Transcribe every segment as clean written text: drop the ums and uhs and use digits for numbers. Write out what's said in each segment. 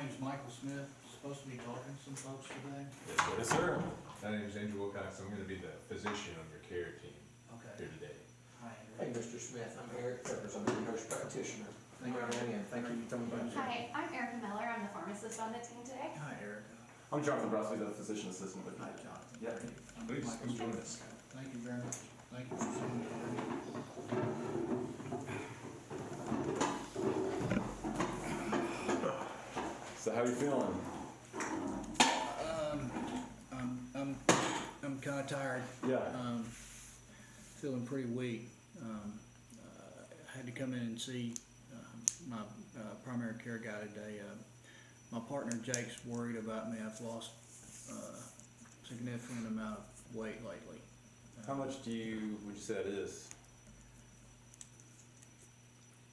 my name's Michael Smith, supposed to be talking to some folks today. Yes, sir. My name is Andrew Wilcox. I'm going to be the physician on your care team Okay. here today. Hi, Hey, Andrew. Mr. Smith, I'm Eric Peppers, I'm your nurse practitioner. Thank you for coming in, thank you for coming by. Hi, I'm Erica Miller. I'm the pharmacist on the team today. Hi, Erica. I'm Jonathan Brosley, the physician assistant with Hi, you. Jonathan. Yeah. I'm Please, Michael come join Smith. us. Thank you very much. Thank you for sitting here. So how you feeling? I'm kinda tired. Yeah. Feeling pretty weak. Had to come in and see, my, primary care guy today. My partner Jake's worried about me. I've lost, significant amount of weight lately. How much would you say that is?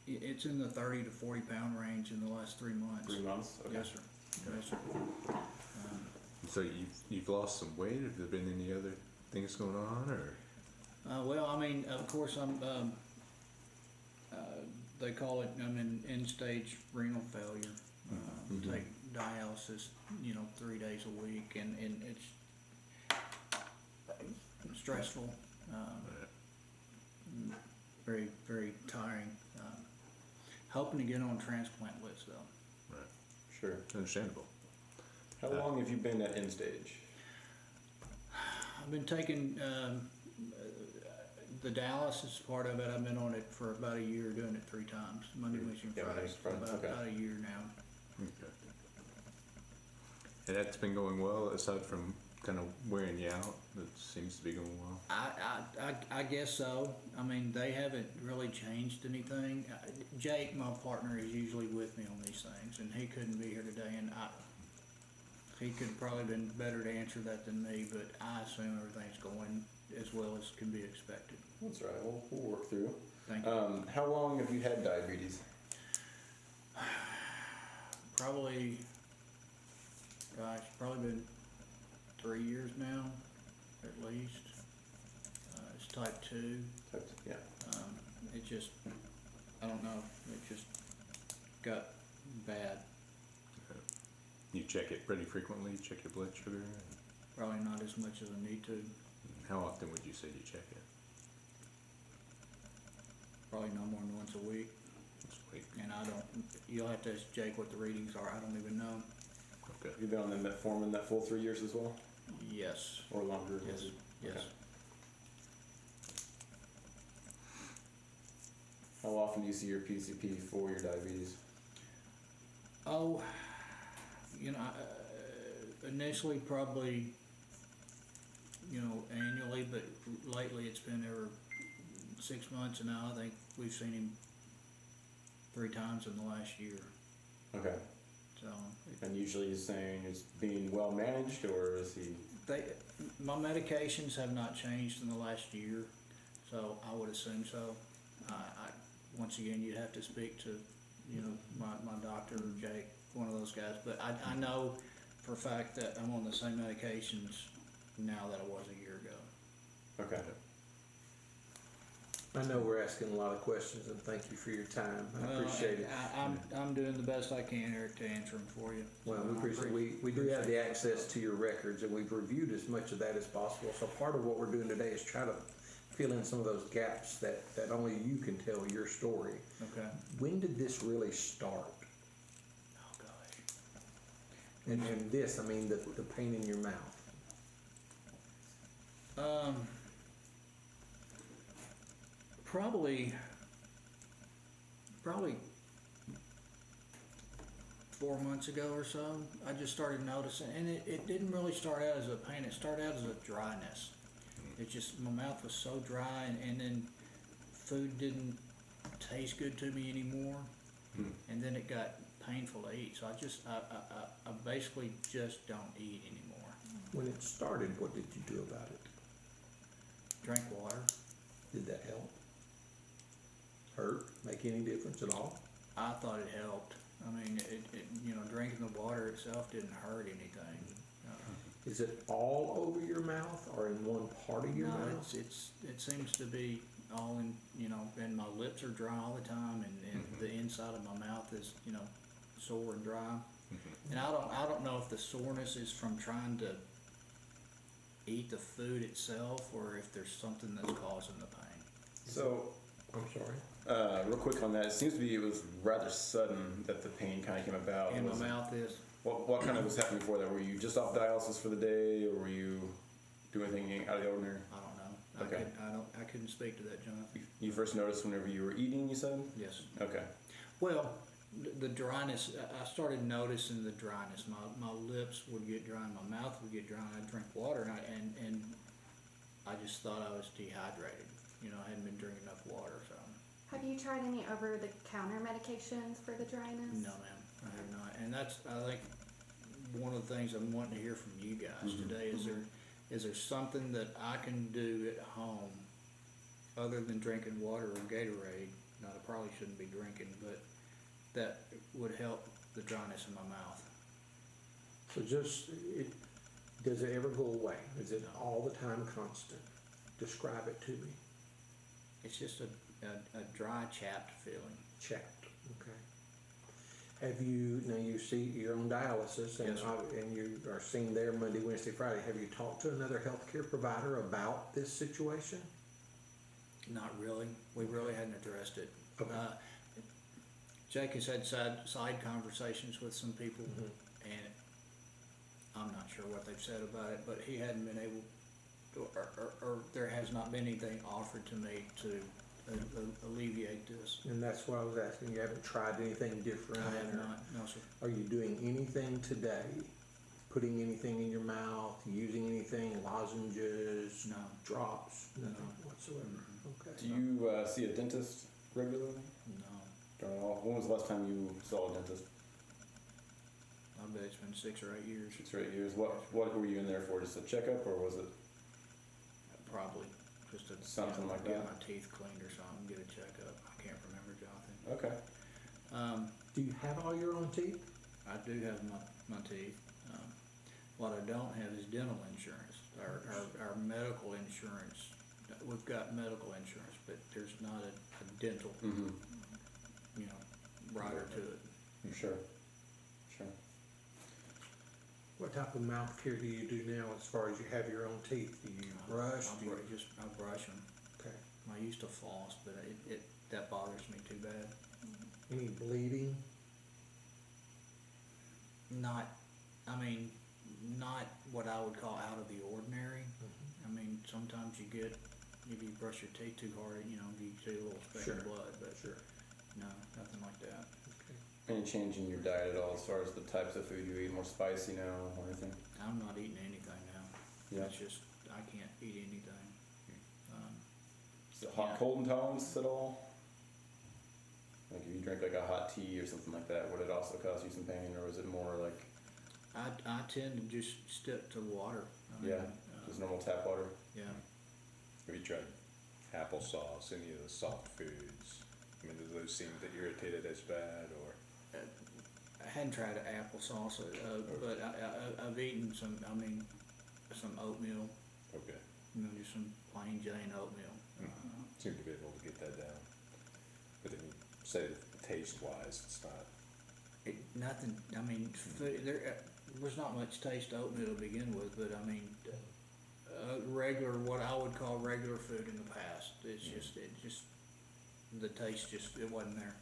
It's in the 30 to 40 pound range in the last 3 months. 3 months? Okay. Yes, sir. Yes, sir. So you've lost some weight. Have there been any other things going on, or? Well, I mean, of course, they call it, I'm in end-stage renal failure. Take dialysis, 3 days a week, and it's stressful, very, very tiring. Hoping to get on transplant list, though. Right. Sure. Understandable. How long have you been at end stage? I've been taking the dialysis part of it. I've been on it for about a year, doing it 3 times, Monday, Wednesday, and Yeah, Friday. Monday, Friday, About, okay. about a year now. Okay. And that's been going well, aside from kind of wearing you out. That seems to be going well. I guess so. I mean, they haven't really changed anything. Jake, my partner, is usually with me on these things, and he couldn't be here today, and he could probably been better to answer that than me, but I assume everything's going as well as can be expected. That's right. We'll work through. Thank you. How long have you had diabetes? Probably been 3 years now, at least. It's type 2. Yeah. It just, I don't know, it just got bad. You check it pretty frequently. You check your blood sugar. Probably not as much as I need to. How often would you say you check it? Probably no more than once a week. Once a week. And you'll have to ask Jake what the readings are. I don't even know. Okay. You've been on the metformin that full 3 years as well? Yes. Or longer? Yes. Yes. Okay. How often do you see your PCP for your diabetes? Oh, initially probably, annually, but lately it's been every 6 months, and now I think we've seen him 3 times in the last year. Okay. So And usually he's saying it's being well managed, or is he? my medications have not changed in the last year, so I would assume so. Once again, you'd have to speak to, my doctor or Jake, one of those guys. But I know for a fact that I'm on the same medications now that I was a year ago. Okay. I know we're asking a lot of questions, and thank you for your time, I appreciate it. I'm doing the best I can, Eric, to answer them for you. Well, we I appreciate, we do have the access to your records, and we've reviewed as much of that as possible. So part of what we're doing today is try to fill in some of those gaps that only you can tell your story. Okay. When did this really start? Oh gosh. And this, I mean, the pain in your mouth. Probably 4 months ago or so, I just started noticing, and it didn't really start out as a pain. It started out as a dryness. It just, my mouth was so dry, and then food didn't taste good to me anymore, and then it got painful to eat. So I basically just don't eat anymore. When it started, what did you do about it? Drink water. Did that help? Hurt? Make any difference at all? I thought it helped. I mean, drinking the water itself didn't hurt anything. Is it all over your mouth or in one part of your No, mouth? it seems to be all in, and my lips are dry all the time, and the inside of my mouth is, sore and dry. And I don't know if the soreness is from trying to eat the food itself, or if there's something that's causing the pain. So, I'm sorry. real quick on that, it seems to be it was rather sudden that the pain kind of came about. And my Was it- mouth is, What kind of was happening before that? Were you just off dialysis for the day, or were you doing anything out of the ordinary? I don't know. Okay. I couldn't speak to that, John. You first noticed whenever you were eating, you said? Yes. Okay. Well, the dryness, I started noticing the dryness. My lips would get dry, and my mouth would get dry, and I'd drink water, and I just thought I was dehydrated. You know, I hadn't been drinking enough water, so. Have you tried any over-the-counter medications for the dryness? No, ma'am, I have not. And that's, I think, one of the things I'm wanting to hear from you guys today. Is there something that I can do at home other than drinking water or Gatorade? Now, I probably shouldn't be drinking, but that would help the dryness in my mouth. So does it ever go away? Is it all the time constant? Describe it to me. It's just a dry, chapped feeling. Checked, okay. Have you, now you see, you're on dialysis and, Yes, sir. and you are seen there Monday, Wednesday, Friday. Have you talked to another healthcare provider about this situation? Not really. We really hadn't addressed it. Okay. Jake has had side conversations with some people, Mhm. and I'm not sure what they've said about it, but he hadn't been able, or there has not been anything offered to me to alleviate this. And that's why I was asking, you haven't tried anything different? I have or not, no, sir. Are you doing anything today? Putting anything in your mouth, using anything, lozenges, No. drops, nothing No. whatsoever? Okay. Do you see a dentist regularly? No. Or at all? When was the last time you saw a dentist? I bet it's been 6 or 8 years, 6 or 8 years. What were you in there for? Just a checkup, or was it? probably. Just to Something like get that. my teeth cleaned or something, get a checkup. I can't remember, Jonathan. Okay. Do you have all your own teeth? I do have my teeth. What I don't have is dental insurance. Our medical insurance, we've got medical insurance, but there's not a dental, Mm-hmm. rider to it. Sure. Sure. What type of mouth care do you do now as far as you have your own teeth? Do you brush? I brush them. Okay. I used to floss, but that bothers me too bad. Any bleeding? Not what I would call out of the ordinary. I mean, sometimes if you brush your teeth too hard, you see a little speck Sure. of blood, but Sure. no, nothing like that. Okay. Any change in your diet at all as far as the types of food you eat? More spicy now or anything? I'm not eating anything now. Yeah. It's just, I can't eat anything. Is it hot Yeah. cold intolerance at all? Like if you drink like a hot tea or something like that, would it also cause you some pain, or is it more like I tend to just stick to water. I mean, Yeah. just normal tap water? yeah. Have you tried applesauce, any of the soft foods? I mean, do those seem to irritate it as bad, or? I hadn't tried applesauce, but I've eaten some oatmeal, Okay. just some plain Jane oatmeal. Seem to be able to get that down. But then you say taste-wise, it's not. Nothing, there's not much taste to oatmeal to begin with, but what I would call regular food in the past, the taste it wasn't there.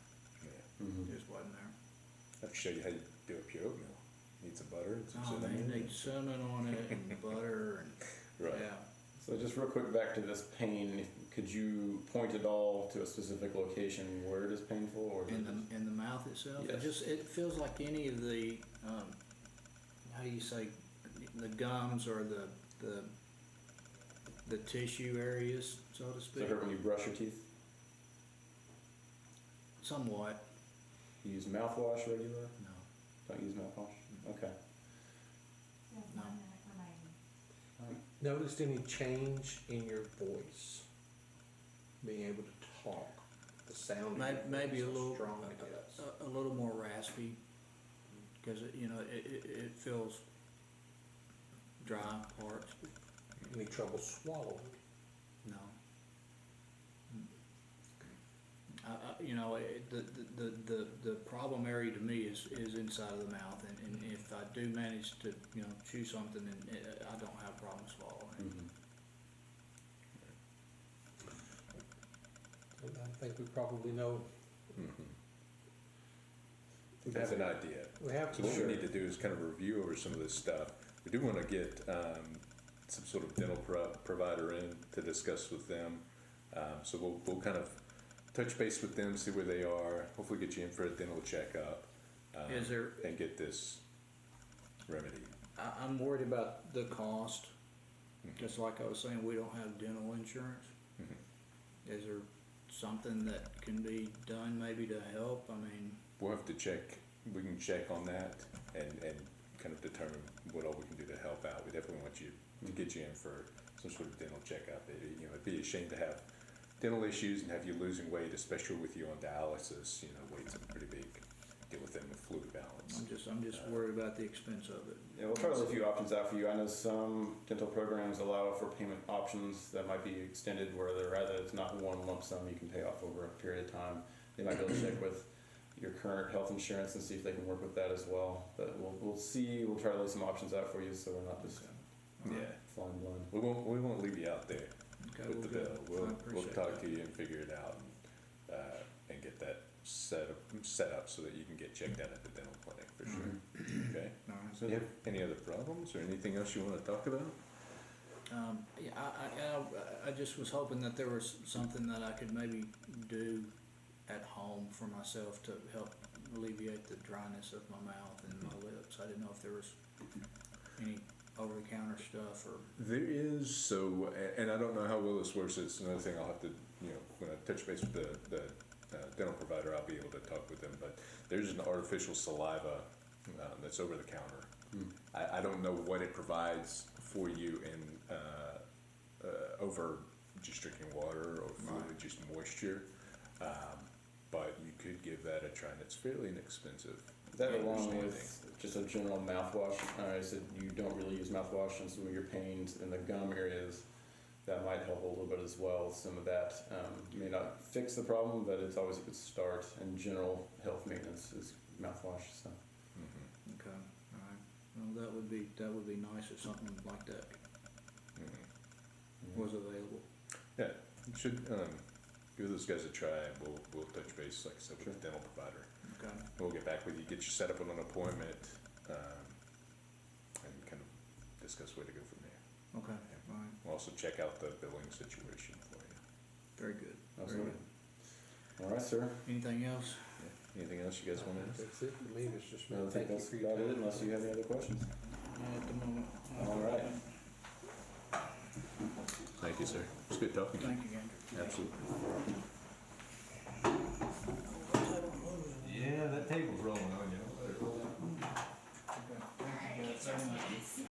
Yeah. Mm-hmm. It just wasn't there. I have to show you how you do up your oatmeal. Need some butter and some Oh man, cinnamon. you need cinnamon on it and butter and, Right. yeah. So just real quick back to this pain, could you point at all to a specific location where it is painful, or is it just- In the mouth itself, Yes. it feels like any of the, how do you say, the gums or the tissue areas, so to does speak. it hurt when you brush your teeth? Somewhat, You use mouthwash regular? no. Don't use mouthwash? Okay. No. Noticed any change in your voice? Being able to talk? The sound of your Maybe a voice, how little, strong it gets? a little more raspy, because it feels dry parts. Any trouble swallowing? No. The problem area to me is inside of the mouth, if I do manage to, chew something, and I don't have problems swallowing it. I think we probably know. That's an idea. We have So to. what we need to do is kind of review over some of this stuff. We do want to get some sort of dental provider in to discuss with them. So we'll kind of touch base with them, see where they are, hopefully get you in for a dental checkup. Is there- And get this remedy. I'm worried about the cost, just like I was saying, we don't have dental insurance. Is there something that can be done maybe to help? I mean, We'll have to check, we can check on that and kind of determine what all we can do to help out. We definitely want you to get you in for some sort of dental checkup. It'd be a shame to have dental issues and have you losing weight, especially with you on dialysis. Weight's a pretty big deal with them with fluid balance. I'm just worried about the expense of it. Yeah, we'll try to lay a few options out for you. I know some dental programs allow for payment options that might be extended where it's not one lump sum you can pay off over a period of time. They might be able to check with your current health insurance and see if they can work with that as well. But we'll see. We'll try to lay some options out for you so we're not just flying blind. We won't leave you out there Okay, with the good. bill. I We'll appreciate talk that. to you and figure it out and get that set up so that you can get checked out at the dental clinic for sure. Okay. All right. So, any other problems or anything else you want to talk about? Yeah, I just was hoping that there was something that I could maybe do at home for myself to help alleviate the dryness of my mouth and my lips. I didn't know if there was any over-the-counter stuff or. There is, and I don't know how well this works. It's another thing I'll have to, when I touch base with the dental provider, I'll be able to talk with them. But there's an artificial saliva that's over the counter. I don't know what it provides for you in over just drinking water or fluid, just moisture. But you could give that a try, and it's fairly inexpensive. That My along understanding. with just a general mouthwash. I said you don't really use mouthwash and some of your pains in the gum areas. That might help a little bit as well. Some of that may not fix the problem, but it's always a good start. And general health maintenance is mouthwash. So. Okay, all right. Well, that would be nice if something like that was available. Yeah, you should give those guys a try. We'll touch base, like I said, with the dental provider. Okay. We'll get back with you, get you set up on an appointment, and kind of discuss where to go from there. Okay, all right. We'll also check out the billing situation for you. Very good. Very Absolutely. good. All right, sir. Anything else? Yeah. Anything else you guys want to ask? That's it for me, Mr. Smith. I think Thank you that's for your about it, time. unless you have any other questions. At the moment. All right. Thank you, sir. It's good talking to you. Thank you, Andrew. Absolutely.